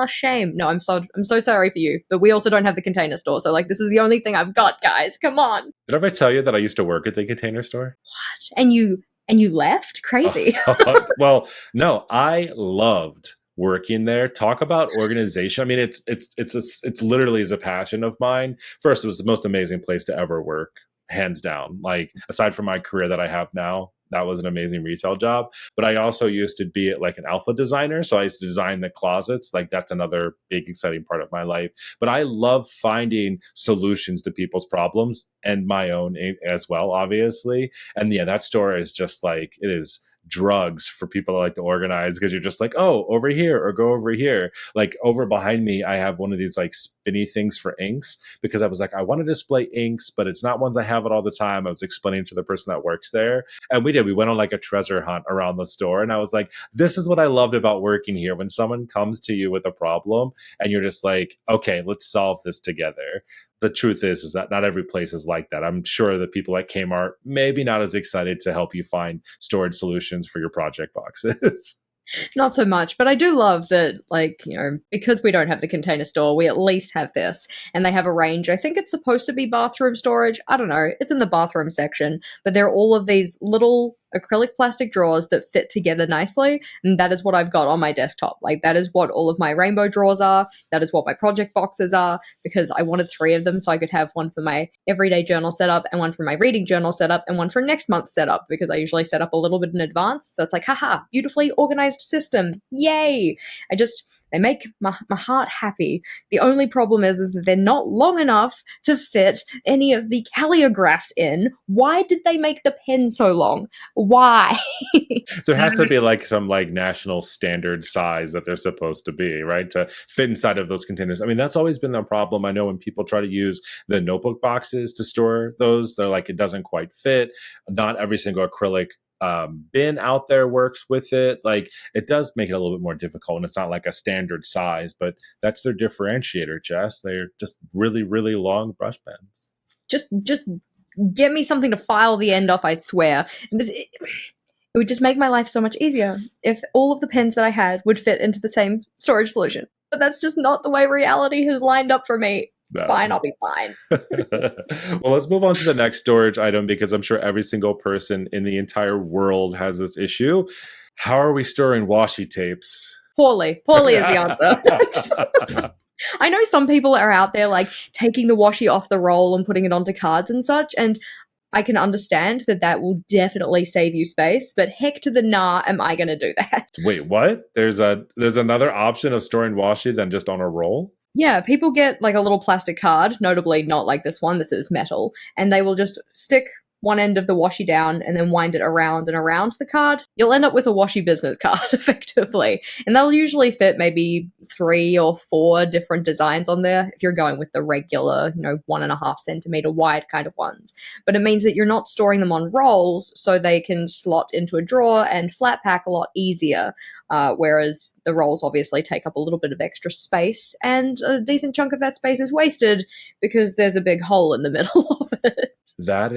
Shame. No, I'm so sorry for you. But we also don't have the Container Store, so like this is the only thing I've got, guys. Come on. Did I ever tell you that I used to work at the Container Store? What? And you left? Crazy. Well, no, I loved working there. Talk about organization. I mean, it's literally is a passion of mine. First, it was the most amazing place to ever work, hands down. Like aside from my career that I have now, that was an amazing retail job. But I also used to be like an alpha designer. So I used to design the closets. Like that's another big, exciting part of my life. But I love finding solutions to people's problems and my own as well, obviously. And yeah, that store is just like, it is drugs for people that like to organize because you're just like, oh, over here or go over here. Like over behind me, I have one of these like spinny things for inks because I was like, I want to display inks, but it's not ones I have it all the time. I was explaining to the person that works there. And we went on like a treasure hunt around the store. And I was like, this is what I loved about working here. When someone comes to you with a problem and you're just like, okay, let's solve this together. The truth is that not every place is like that. I'm sure that people at Kmart maybe not as excited to help you find storage solutions for your project boxes. Not so much, but I do love that, like, because we don't have the Container Store, we at least have this. And they have a range. I think it's supposed to be bathroom storage. I don't know. It's in the bathroom section. But there are all of these little acrylic plastic drawers that fit together nicely. And that is what I've got on my desktop. Like, that is what all of my rainbow drawers are. That is what my project boxes are, because I wanted 3 of them so I could have one for my everyday journal setup and one for my reading journal setup and one for next month's setup, because I usually set up a little bit in advance. So it's like, haha, beautifully organized system. Yay. They make my heart happy. The only problem is that they're not long enough to fit any of the calligraphs in. Why did they make the pen so long? Why? There has to be like some like national standard size that they're supposed to be, right? To fit inside of those containers. I mean, that's always been the problem. I know when people try to use the notebook boxes to store those, they're like, it doesn't quite fit. Not every single acrylic bin out there works with it. Like it does make it a little bit more difficult, and it's not like a standard size, but that's their differentiator, Jess. They're just really, really long brush pens. Just get me something to file the end off, I swear. It would just make my life so much easier if all of the pens that I had would fit into the same storage solution. But that's just not the way reality has lined up for me. It's fine. I'll be fine. Well, let's move on to the next storage item, because I'm sure every single person in the entire world has this issue. How are we storing washi tapes? Poorly is the answer. I know some people are out there like taking the washi off the roll and putting it onto cards and such, and I can understand that will definitely save you space, but heck to the nah am I going to do that. Wait, what? There's another option of storing washi than just on a roll? Yeah, people get like a little plastic card, notably not like this one, this is metal, and they will just stick one end of the washi down and then wind it around and around the card, you'll end up with a washi business card effectively. And they'll usually fit maybe 3 or 4 different designs on there if you're going with the regular, 1.5 centimeter wide kind of ones. But it means that you're not storing them on rolls, so they can slot into a drawer and flat pack a lot easier. Whereas the rolls obviously take up a little bit of extra space, and a decent chunk of that space is wasted because there's a big hole in the middle of it. That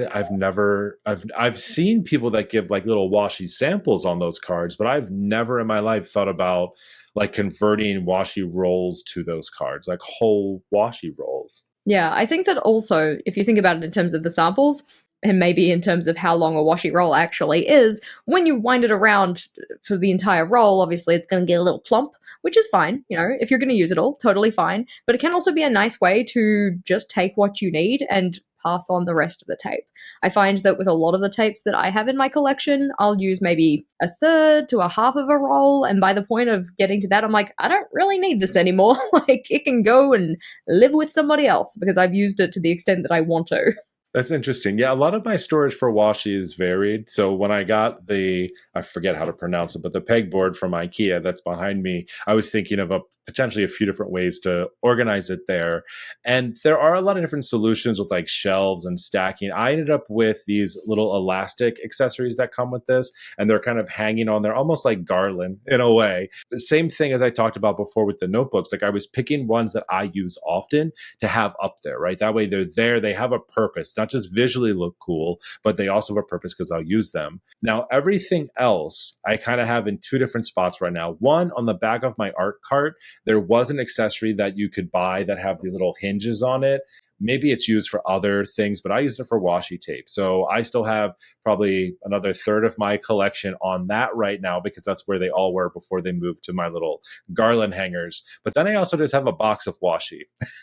I've seen people that give like little washi samples on those cards, but I've never in my life thought about like converting washi rolls to those cards, like whole washi rolls. Yeah, I think that also, if you think about it in terms of the samples, and maybe in terms of how long a washi roll actually is, when you wind it around for the entire roll, obviously it's going to get a little plump, which is fine. If you're going to use it all, totally fine. But it can also be a nice way to just take what you need and pass on the rest of the tape. I find that with a lot of the tapes that I have in my collection, I'll use maybe a third to a half of a roll, and by the point of getting to that, I'm like, I don't really need this anymore. Like, it can go and live with somebody else because I've used it to the extent that I want to. That's interesting. Yeah, a lot of my storage for washi is varied. So when I got I forget how to pronounce it, but the pegboard from IKEA that's behind me, I was thinking of potentially a few different ways to organize it there. And there are a lot of different solutions with like shelves and stacking. I ended up with these little elastic accessories that come with this, and they're kind of hanging on there, almost like garland in a way. The same thing as I talked about before with the notebooks. Like I was picking ones that I use often to have up there, right? That way they're there, they have a purpose, not just visually look cool, but they also have a purpose because I'll use them. Now, everything else I kind of have in 2 different spots right now. One, on the back of my art cart, there was an accessory that you could buy that have these little hinges on it. Maybe it's used for other things, but I used it for washi tape. So I still have probably another third of my collection on that right now because that's where they all were before they moved to my little garland hangers. But then I also just have a box of washi.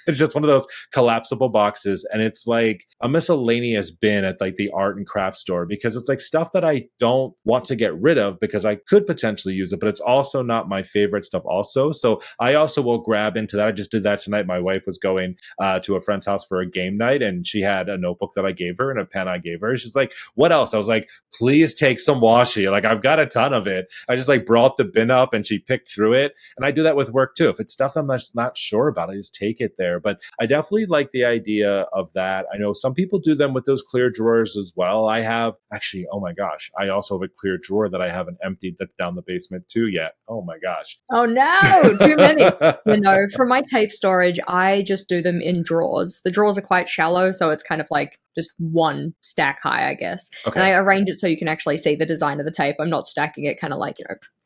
It's just one of those collapsible boxes. And it's like a miscellaneous bin at like the art and craft store because it's like stuff that I don't want to get rid of because I could potentially use it, but it's also not my favorite stuff also. So I also will grab into that. I just did that tonight. My wife was going to a friend's house for a game night, and she had a notebook that I gave her and a pen I gave her. She's like, what else? I was like, please take some washi. Like, I've got a ton of it. I just like brought the bin up and she picked through it. And I do that with work too. If it's stuff I'm just not sure about, I just take it there. But I definitely like the idea of that. I know some people do them with those clear drawers as well. I have actually, oh my gosh, I also have a clear drawer that I haven't emptied that's down the basement too yet. Oh my gosh. Oh no, too many. For my tape storage, I just do them in drawers. The drawers are quite shallow, so it's kind of like just one stack high, I guess. Okay. And I arrange it so you can actually see the design of the tape. I'm not stacking it kind of like,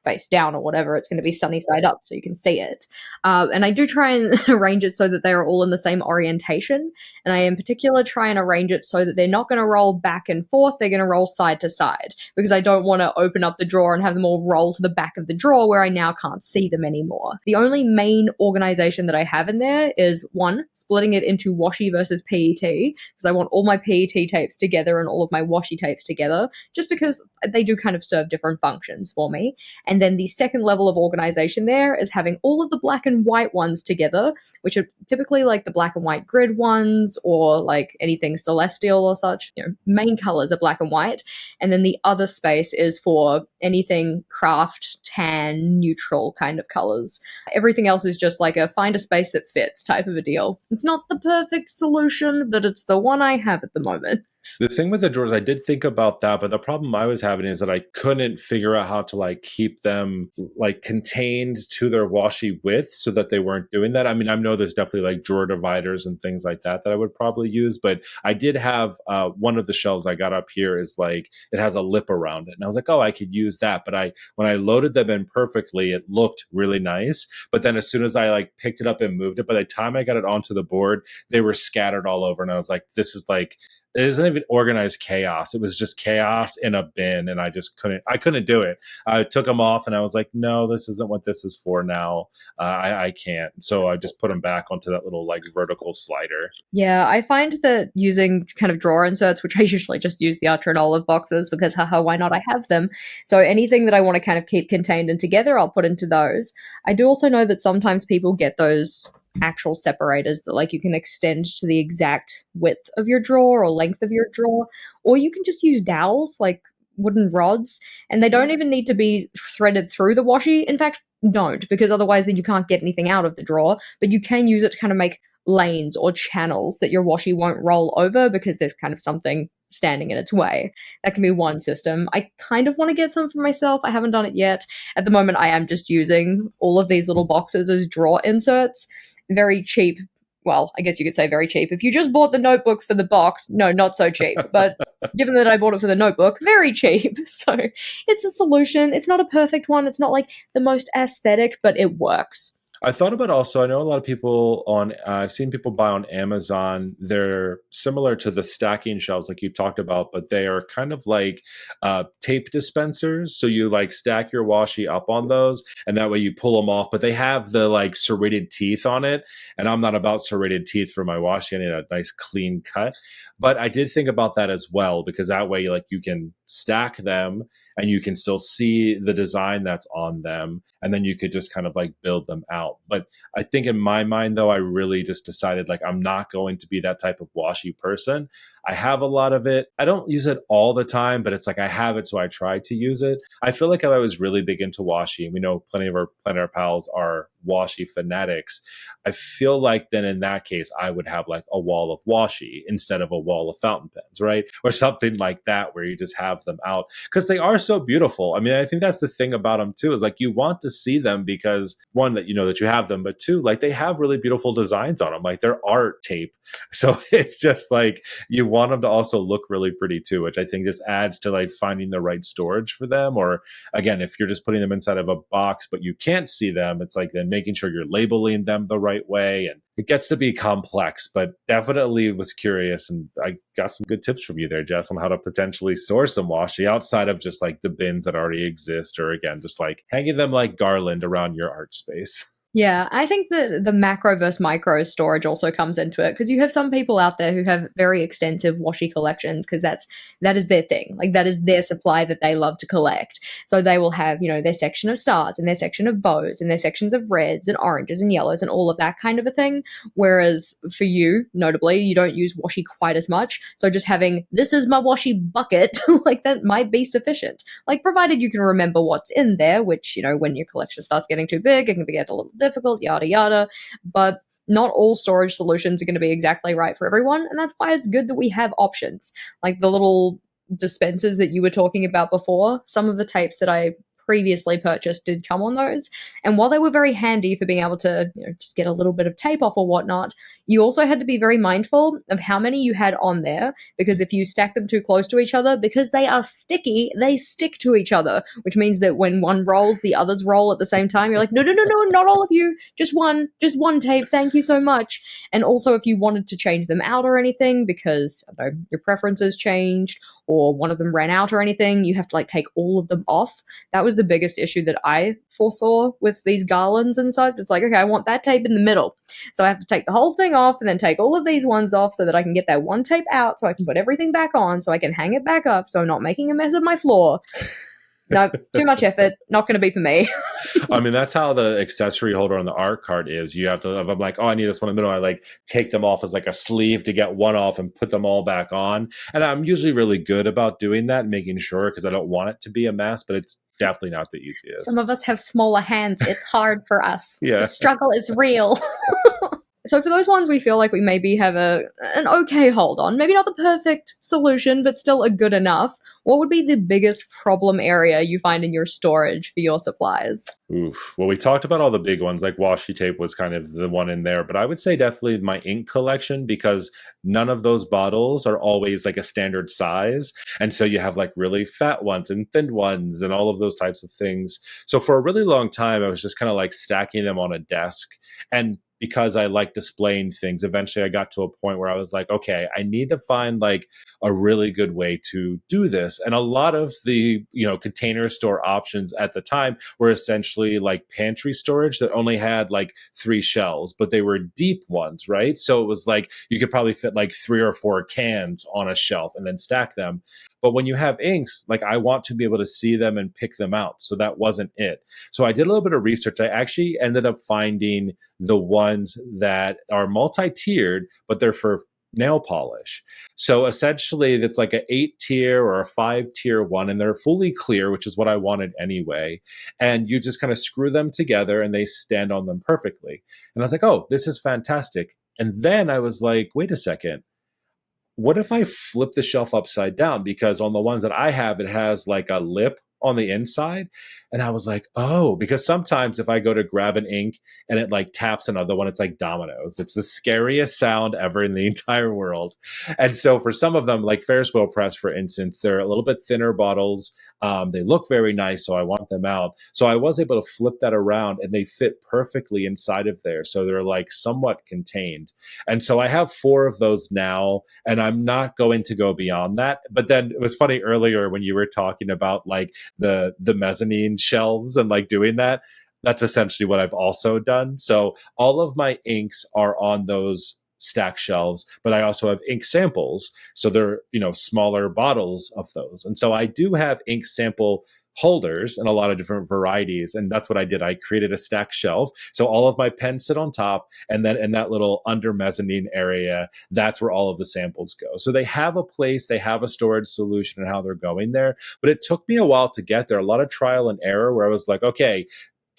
face down or whatever. It's going to be sunny side up so you can see it. And I do try and arrange it so that they're all in the same orientation. And I in particular try and arrange it so that they're not going to roll back and forth. They're going to roll side to side because I don't want to open up the drawer and have them all roll to the back of the drawer where I now can't see them anymore. The only main organization that I have in there is one, splitting it into washi versus PET because I want all my PET tapes together and all of my washi tapes together just because they do kind of serve different functions for me. And then the second level of organization there is having all of the black and white ones together, which are typically like the black and white grid ones or like anything celestial or such. Main colors are black and white. And then the other space is for anything craft, tan, neutral kind of colors. Everything else is just like a find a space that fits type of a deal. It's not the perfect solution, but it's the one I have at the moment. The thing with the drawers, I did think about that, but the problem I was having is that I couldn't figure out how to like keep them like contained to their washi width so that they weren't doing that. I mean, I know there's definitely like drawer dividers and things like that I would probably use, but I did have one of the shelves I got up here is like, it has a lip around it. And I was like, oh, I could use that. But when I loaded them in perfectly, it looked really nice. But then as soon as I like picked it up and moved it, by the time I got it onto the board, they were scattered all over. And I was like, this is like, it isn't even organized chaos. It was just chaos in a bin, and I couldn't do it. I took them off, and I was like, no, this isn't what this is for now. I can't. So I just put them back onto that little like vertical slider. Yeah, I find that using kind of drawer inserts, which I usually just use the Ultra and Olive boxes because haha, why not? I have them. So anything that I want to kind of keep contained and together, I'll put into those. I do also know that sometimes people get those actual separators that like you can extend to the exact width of your drawer or length of your drawer, or you can just use dowels like wooden rods, and they don't even need to be threaded through the washi. In fact, don't, because otherwise then you can't get anything out of the drawer, but you can use it to kind of make lanes or channels that your washi won't roll over because there's kind of something standing in its way. That can be one system. I kind of want to get some for myself. I haven't done it yet. At the moment, I am just using all of these little boxes as drawer inserts. Very cheap. Well, I guess you could say very cheap. If you just bought the notebook for the box, no, not so cheap. But given that I bought it for the notebook, very cheap. So it's a solution. It's not a perfect one. It's not like the most aesthetic, but it works. I thought about also, I know a lot of people on, I've seen people buy on Amazon. They're similar to the stacking shelves like you talked about, but they are kind of like tape dispensers. So you like stack your washi up on those and that way you pull them off, but they have the like serrated teeth on it. And I'm not about serrated teeth for my washi. I need a nice clean cut. But I did think about that as well, because that way like you can stack them and you can still see the design that's on them. And then you could just kind of like build them out. But I think in my mind, though, I really just decided like I'm not going to be that type of washi person. I have a lot of it. I don't use it all the time, but it's like I have it, so I try to use it. I feel like if I was really big into washi, and we know plenty of our pals are washi fanatics, I feel like then in that case, I would have like a wall of washi instead of a wall of fountain pens, right? Or something like that where you just have them out because they are so beautiful. I mean, I think that's the thing about them too, is like you want to see them because one, that you know that you have them, but two, like they have really beautiful designs on them. Like they're art tape. So it's just like you want them to also look really pretty too, which I think just adds to like finding the right storage for them. Or again, if you're just putting them inside of a box, but you can't see them, it's like then making sure you're labeling them the right way. And it gets to be complex, but definitely was curious. And I got some good tips from you there, Jess, on how to potentially store some washi outside of just like the bins that already exist. Or again, just like hanging them like garland around your art space. Yeah, I think that the macro versus micro storage also comes into it because you have some people out there who have very extensive washi collections because that is their thing. Like that is their supply that they love to collect. So they will have, you know, their section of stars and their section of bows and their sections of reds and oranges and yellows and all of that kind of a thing. Whereas for you, notably, you don't use washi quite as much. So just having this is my washi bucket, like that might be sufficient. Like provided you can remember what's in there, which, you know, when your collection starts getting too big, it can get a little difficult, yada yada. But not all storage solutions are going to be exactly right for everyone, and that's why it's good that we have options like the little dispensers that you were talking about before. Some of the tapes that I previously purchased did come on those, and while they were very handy for being able to, you know, just get a little bit of tape off or whatnot, you also had to be very mindful of how many you had on there, because if you stack them too close to each other, because they are sticky, they stick to each other, which means that when one rolls, the others roll at the same time. You're like, no, no, no, no, not all of you, just one tape, thank you so much. And also if you wanted to change them out or anything because, I don't know, your preferences changed or one of them ran out or anything, you have to like take all of them off. That was the biggest issue that I foresaw with these garlands and such. It's like, okay, I want that tape in the middle. So I have to take the whole thing off and then take all of these ones off so that I can get that one tape out so I can put everything back on so I can hang it back up so I'm not making a mess of my floor. No, too much effort. Not going to be for me. I mean, that's how the accessory holder on the art cart is. You have to, if I'm like, oh, I need this one in the middle, I like take them off as like a sleeve to get one off and put them all back on. And I'm usually really good about doing that and making sure because I don't want it to be a mess, but it's definitely not the easiest. Some of us have smaller hands. It's hard for us. Yeah. The struggle is real. So for those ones we feel like we maybe have an okay hold on, maybe not the perfect solution, but still a good enough, what would be the biggest problem area you find in your storage for your supplies? Oof. Well, we talked about all the big ones, like washi tape was kind of the one in there, but I would say definitely my ink collection because none of those bottles are always like a standard size. And so you have like really fat ones and thin ones and all of those types of things. So for a really long time, I was just kind of like stacking them on a desk. And because I like displaying things, eventually I got to a point where I was like, okay, I need to find like a really good way to do this. And a lot of the, you know, container store options at the time were essentially like pantry storage that only had like 3 shelves, but they were deep ones, right? So it was like you could probably fit like 3 or 4 cans on a shelf and then stack them. But when you have inks, like I want to be able to see them and pick them out. So that wasn't it. So I did a little bit of research. I actually ended up finding the ones that are multi-tiered, but they're for nail polish. So essentially, it's like an 8 tier or a 5 tier one, and they're fully clear, which is what I wanted anyway. And you just kind of screw them together and they stand on them perfectly. And I was like, oh, this is fantastic. And then I was like, wait a second, what if I flip the shelf upside down? Because on the ones that I have, it has like a lip on the inside. And I was like, oh, because sometimes if I go to grab an ink and it like taps another one, it's like dominoes. It's the scariest sound ever in the entire world. And so for some of them, like Ferris wheel press, for instance, they're a little bit thinner bottles. They look very nice, so I want them out. So I was able to flip that around and they fit perfectly inside of there. So they're like somewhat contained. And so I have 4 of those now, and I'm not going to go beyond that. But then it was funny earlier when you were talking about like the mezzanine shelves and like doing that. That's essentially what I've also done. So all of my inks are on those stack shelves, but I also have ink samples. So they're, smaller bottles of those. And so I do have ink sample holders in a lot of different varieties. And that's what I did. I created a stack shelf. So all of my pens sit on top. And then in that little under mezzanine area, that's where all of the samples go. So they have a place, they have a storage solution and how they're going there. But it took me a while to get there, a lot of trial and error where I was like, okay,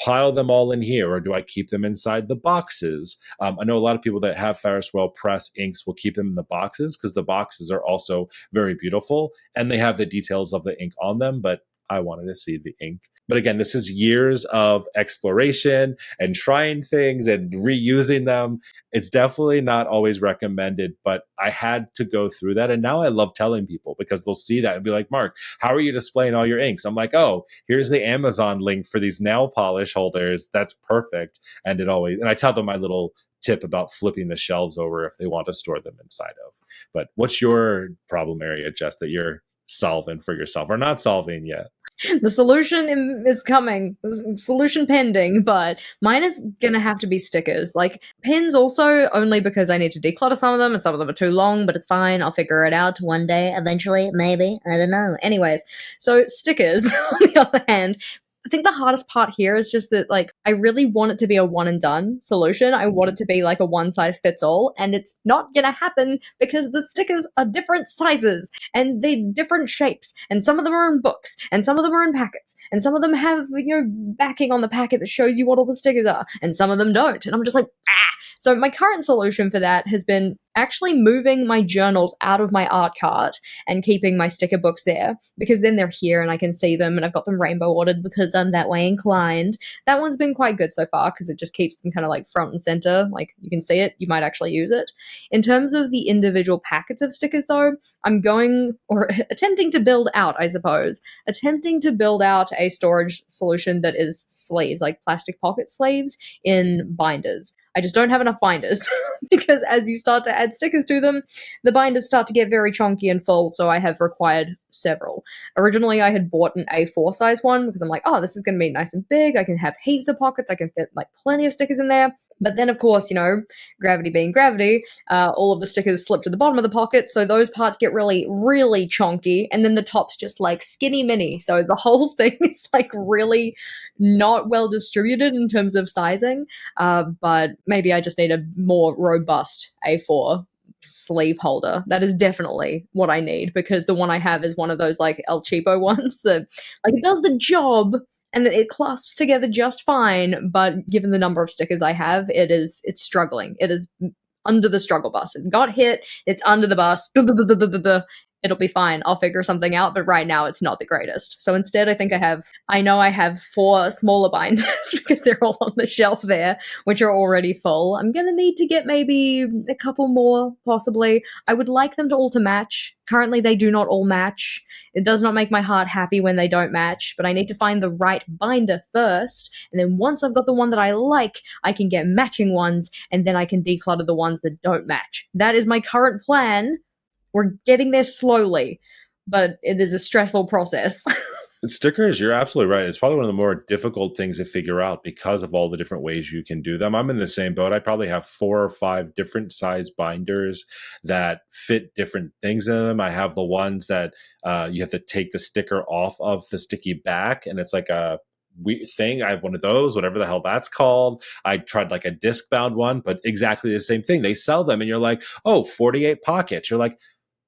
pile them all in here, or do I keep them inside the boxes? I know a lot of people that have Ferris wheel press inks will keep them in the boxes because the boxes are also very beautiful and they have the details of the ink on them, but I wanted to see the ink. But again, this is years of exploration and trying things and reusing them. It's definitely not always recommended, but I had to go through that. And now I love telling people because they'll see that and be like, Mark, how are you displaying all your inks? I'm like, oh, here's the Amazon link for these nail polish holders. That's perfect. And I tell them my little tip about flipping the shelves over if they want to store them inside of. But what's your problem area, Jess, that you're solving for yourself or not solving yet? The solution is coming. Solution pending, but mine is gonna have to be stickers. Like pens also only because I need to declutter some of them and some of them are too long, but it's fine. I'll figure it out one day, eventually, maybe. I don't know. Anyways, so stickers, on the other hand, I think the hardest part here is just that, like, I really want it to be a one and done solution. I want it to be like a one size fits all, and it's not gonna happen because the stickers are different sizes and they different shapes, and some of them are in books, and some of them are in packets, and some of them have backing on the packet that shows you what all the stickers are, and some of them don't. And I'm just like, ah. So my current solution for that has been actually moving my journals out of my art cart and keeping my sticker books there, because then they're here and I can see them, and I've got them rainbow ordered because I'm that way inclined. That one's been quite good so far because it just keeps them kind of like front and center. Like you can see it, you might actually use it. In terms of the individual packets of stickers though, I'm going, or attempting to build out, I suppose, attempting to build out a storage solution that is sleeves, like plastic pocket sleeves in binders. I just don't have enough binders because as you start to add stickers to them, the binders start to get very chunky and full, so I have required several. Originally, I had bought an A4 size one because I'm like, oh, this is going to be nice and big. I can have heaps of pockets. I can fit like plenty of stickers in there. But then, of course, gravity being gravity, all of the stickers slip to the bottom of the pocket, so those parts get really, really chunky, and then the top's just like skinny mini. So the whole thing is like really not well distributed in terms of sizing. But maybe I just need a more robust A4 sleeve holder. That is definitely what I need, because the one I have is one of those like El Cheapo ones that like it does the job and it clasps together just fine, but given the number of stickers I have, it's struggling. It is under the struggle bus. It got hit, it's under the bus. It'll be fine. I'll figure something out, but right now it's not the greatest. So instead, I know I have 4 smaller binders because they're all on the shelf there, which are already full. I'm going to need to get maybe a couple more, possibly. I would like them to all to match. Currently, they do not all match. It does not make my heart happy when they don't match, but I need to find the right binder first, and then once I've got the one that I like, I can get matching ones, and then I can declutter the ones that don't match. That is my current plan. We're getting there slowly, but it is a stressful process. Stickers, you're absolutely right. It's probably one of the more difficult things to figure out because of all the different ways you can do them. I'm in the same boat. I probably have 4 or 5 different size binders that fit different things in them. I have the ones that you have to take the sticker off of the sticky back, and it's like a weird thing. I have one of those, whatever the hell that's called. I tried like a disc bound one, but exactly the same thing. They sell them, and you're like, oh, 48 pockets. You're like,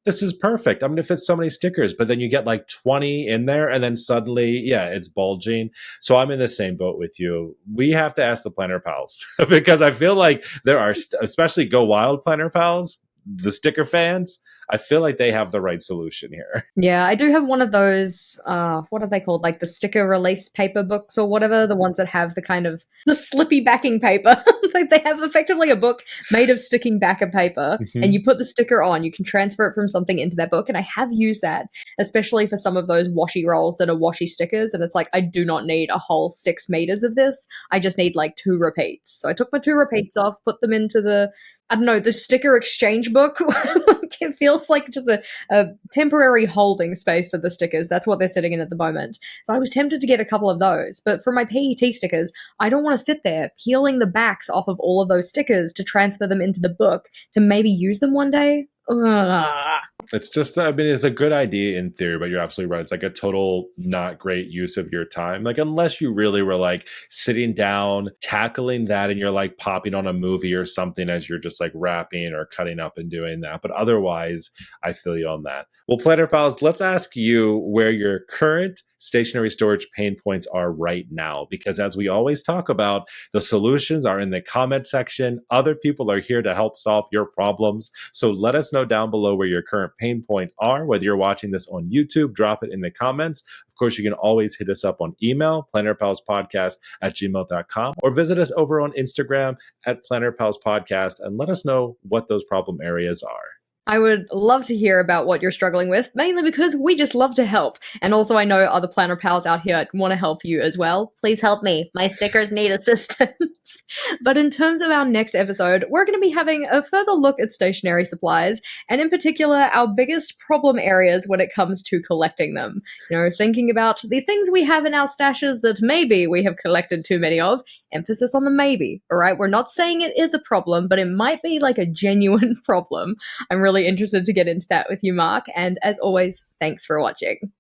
this is perfect. I'm going to fit so many stickers, but then you get like 20 in there and then suddenly, yeah, it's bulging. So I'm in the same boat with you. We have to ask the Planner Pals because I feel like there are, especially Go Wild Planner Pals, the sticker fans, I feel like they have the right solution here. Yeah, I do have one of those, what are they called? Like the sticker release paper books or whatever, the ones that have the kind of the slippy backing paper. Like they have effectively a book made of sticking backer paper, and you put the sticker on, you can transfer it from something into that book. And I have used that, especially for some of those washi rolls that are washi stickers. And it's like, I do not need a whole 6 meters of this. I just need like 2 repeats. So I took my 2 repeats off, put them into the, I don't know, the sticker exchange book. It feels like just a temporary holding space for the stickers. That's what they're sitting in at the moment. So I was tempted to get a couple of those. But for my PET stickers, I don't want to sit there peeling the backs off of all of those stickers to transfer them into the book to maybe use them one day. Ugh. It's just, I mean, it's a good idea in theory, but you're absolutely right. It's like a total not great use of your time. Like, unless you really were like sitting down, tackling that, and you're like popping on a movie or something as you're just like wrapping or cutting up and doing that. But otherwise, I feel you on that. Well, Planner Pals, let's ask you where your current stationery storage pain points are right now, because as we always talk about, the solutions are in the comment section. Other people are here to help solve your problems. So let us know down below where your current pain point are. Whether you're watching this on YouTube, drop it in the comments. Of course, you can always hit us up on email, plannerpalspodcast@gmail.com, or visit us over on Instagram at plannerpalspodcast and let us know what those problem areas are. I would love to hear about what you're struggling with, mainly because we just love to help. And also, I know other planner pals out here want to help you as well. Please help me. My stickers need assistance. But in terms of our next episode, we're going to be having a further look at stationery supplies, and in particular, our biggest problem areas when it comes to collecting them. You know, thinking about the things we have in our stashes that maybe we have collected too many of. Emphasis on the maybe, all right? We're not saying it is a problem, but it might be like a genuine problem. I'm really interested to get into that with you, Mark. And as always, thanks for watching.